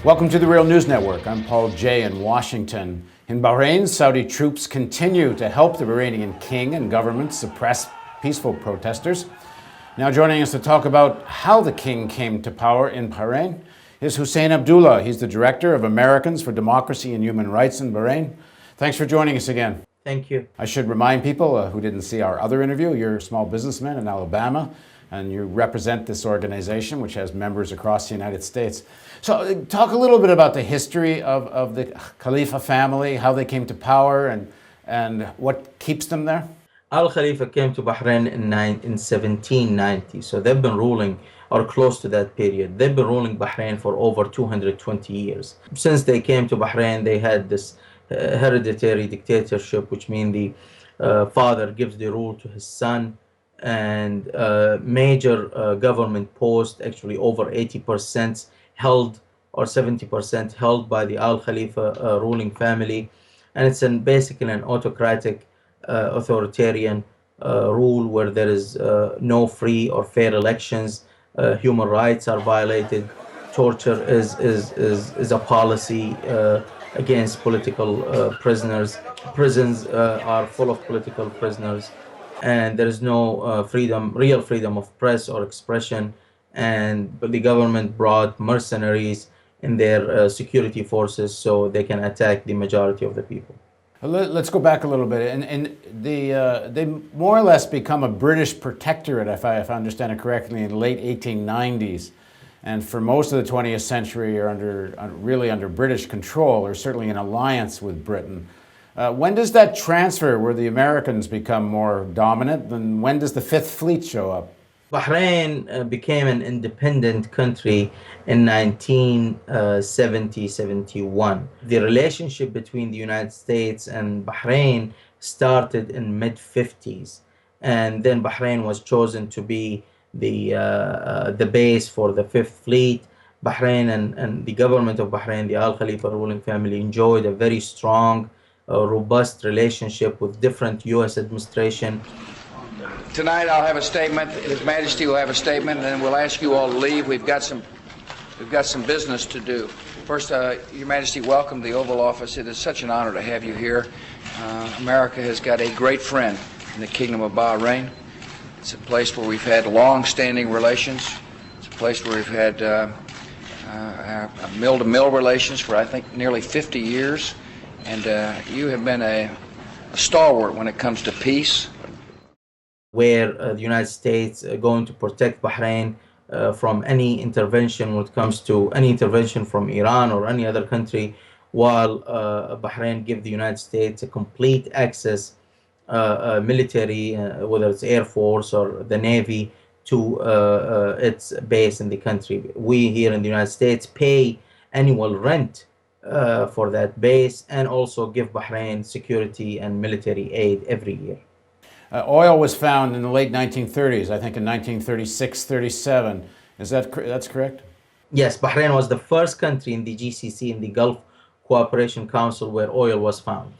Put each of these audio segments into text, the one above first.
Welcome to the Real News Network. I'm Paul Jay in Washington. In Bahrain, Saudi troops continue to help the Bahraini king and government suppress peaceful protesters. Now joining us to talk about how the king came to power in Bahrain is Hussein Abdullah. He's the director of Americans for Democracy and Human Rights in Bahrain. Thanks for joining us again. Thank you. I should remind people who didn't see our other interview, you're a small businessman in Alabama, and you represent this organization, which has members across the United States. So talk a little bit about the history of the Khalifa family, how they came to power, and what keeps them there. Khalifa came to Bahrain in 1790, so they've been ruling, or close to that period. They've been ruling Bahrain for over 220 years. Since they came to Bahrain, they had this hereditary dictatorship, which means the father gives the rule to his son, and major government posts, actually over 80% held, or 70% held by the Al Khalifa ruling family. And it's basically an autocratic, authoritarian rule where there is no free or fair elections, human rights are violated, torture is a policy against political prisoners. Prisons are full of political prisoners, and there is no real freedom of press or expression. But the government brought mercenaries in their security forces so they can attack the majority of the people. Let's go back a little bit. And they more or less become a British protectorate, if I understand it correctly, in the late 1890s. And for most of the 20th century are really under British control, or certainly in alliance with Britain. When does that transfer, where the Americans become more dominant, and when does the Fifth Fleet show up? Bahrain became an independent country in 1970-71. The relationship between the United States and Bahrain started in mid-50s, and then Bahrain was chosen to be the base for the Fifth Fleet. Bahrain and the government of Bahrain, the Al Khalifa ruling family, enjoyed a very strong, robust relationship with different U.S. administration. Tonight I'll have a statement, His Majesty will have a statement, and then we'll ask you all to leave. We've got some business to do. First, Your Majesty, welcome to the Oval Office. It is such an honor to have you here. America has got a great friend in the Kingdom of Bahrain. It's a place where we've had long-standing relations. It's a place where we've had mill-to-mill relations for, I think, nearly 50 years. And you have been a stalwart when it comes to peace. Where the United States are going to protect Bahrain from any intervention when it comes to any intervention from Iran or any other country, while Bahrain give the United States a complete access, military, whether it's Air Force or the Navy, to its base in the country. We here in the United States pay annual rent for that base, and also give Bahrain security and military aid every year. Oil was found in the late 1930s, I think in 1936-37. That's correct? Yes, Bahrain was the first country in the GCC, in the Gulf Cooperation Council, where oil was found.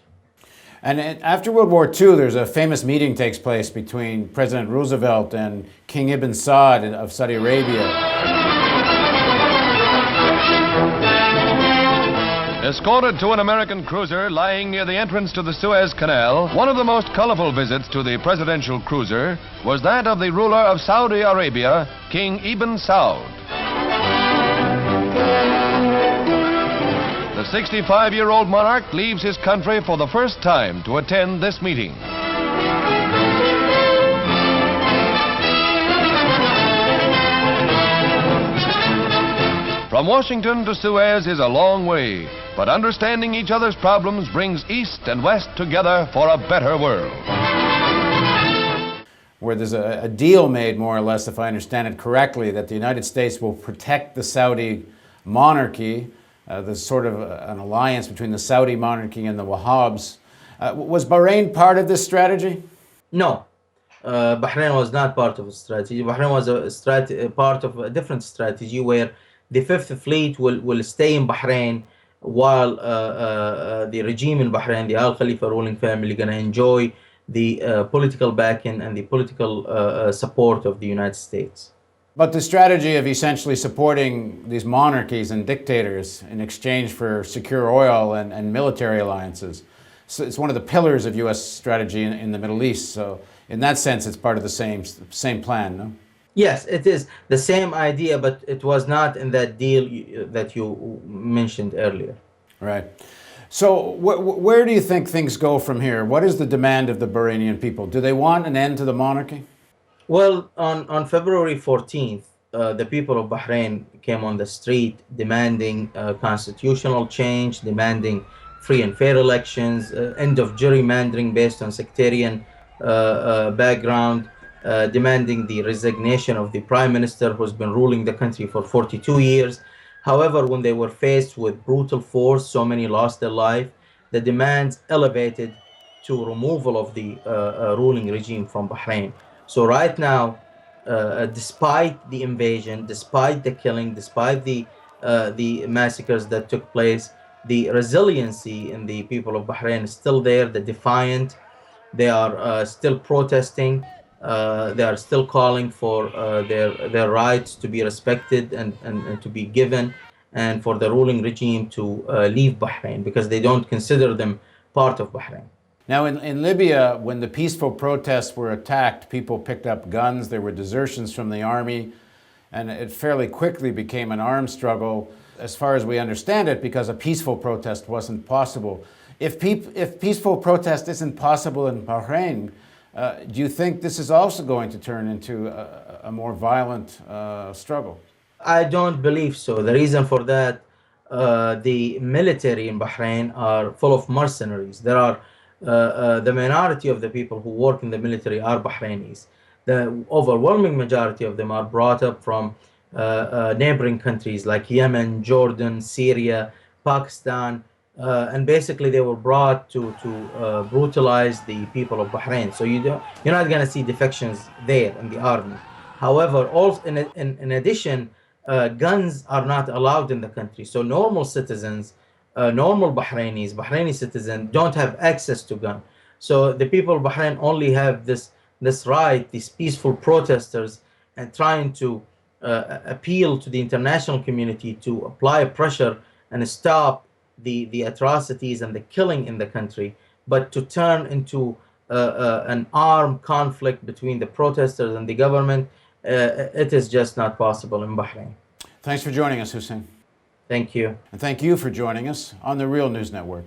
And after World War II, there's a famous meeting takes place between President Roosevelt and King Ibn Saud of Saudi Arabia. Escorted to an American cruiser lying near the entrance to the Suez Canal, one of the most colorful visits to the presidential cruiser was that of the ruler of Saudi Arabia, King Ibn Saud. The 65-year-old monarch leaves his country for the first time to attend this meeting. From Washington to Suez is a long way, but understanding each other's problems brings East and West together for a better world. Where there's a deal made, more or less, if I understand it correctly, that the United States will protect the Saudi monarchy. There's sort of an alliance between the Saudi monarchy and the Wahhabs. Was Bahrain part of this strategy? No. Bahrain was not part of the strategy. Bahrain was part of a different strategy where the Fifth Fleet will stay in Bahrain while the regime in Bahrain, the Al Khalifa ruling family, going to enjoy the political backing and the political support of the United States. But the strategy of essentially supporting these monarchies and dictators in exchange for secure oil and military alliances, so it's one of the pillars of U.S. strategy in the Middle East. So in that sense, it's part of the same plan, no? Yes, it is the same idea, but it was not in that deal that you mentioned earlier. Right. So where do you think things go from here? What is the demand of the Bahraini people? Do they want an end to the monarchy? Well, on February 14th, the people of Bahrain came on the street demanding constitutional change, demanding free and fair elections, end of gerrymandering based on sectarian background, demanding the resignation of the prime minister who's been ruling the country for 42 years. However, when they were faced with brutal force, so many lost their life, the demands elevated to removal of the ruling regime from Bahrain. So right now, despite the invasion, despite the killing, despite the massacres that took place, the resiliency in the people of Bahrain is still there. The defiant, they are still protesting. They are still calling for their rights to be respected and to be given, and for the ruling regime to leave Bahrain because they don't consider them part of Bahrain. Now, in Libya, when the peaceful protests were attacked, people picked up guns, there were desertions from the army, and it fairly quickly became an armed struggle, as far as we understand it, because a peaceful protest wasn't possible. If peaceful protest isn't possible in Bahrain, do you think this is also going to turn into a more violent struggle? I don't believe so. The reason for that, the military in Bahrain are full of mercenaries. There are the minority of the people who work in the military are Bahrainis. The overwhelming majority of them are brought up from neighboring countries like Yemen, Jordan, Syria, Pakistan, and basically they were brought to brutalize the people of Bahrain. So you're not going to see defections there in the army. However, also in addition, guns are not allowed in the country. So normal citizens, normal Bahraini citizens don't have access to gun. So the people of Bahrain only have this right, these peaceful protesters, and trying to appeal to the international community to apply pressure and stop the atrocities and the killing in the country, but to turn into an armed conflict between the protesters and the government, it is just not possible in Bahrain. Thanks for joining us, Hussein. Thank you. And thank you for joining us on the Real News Network.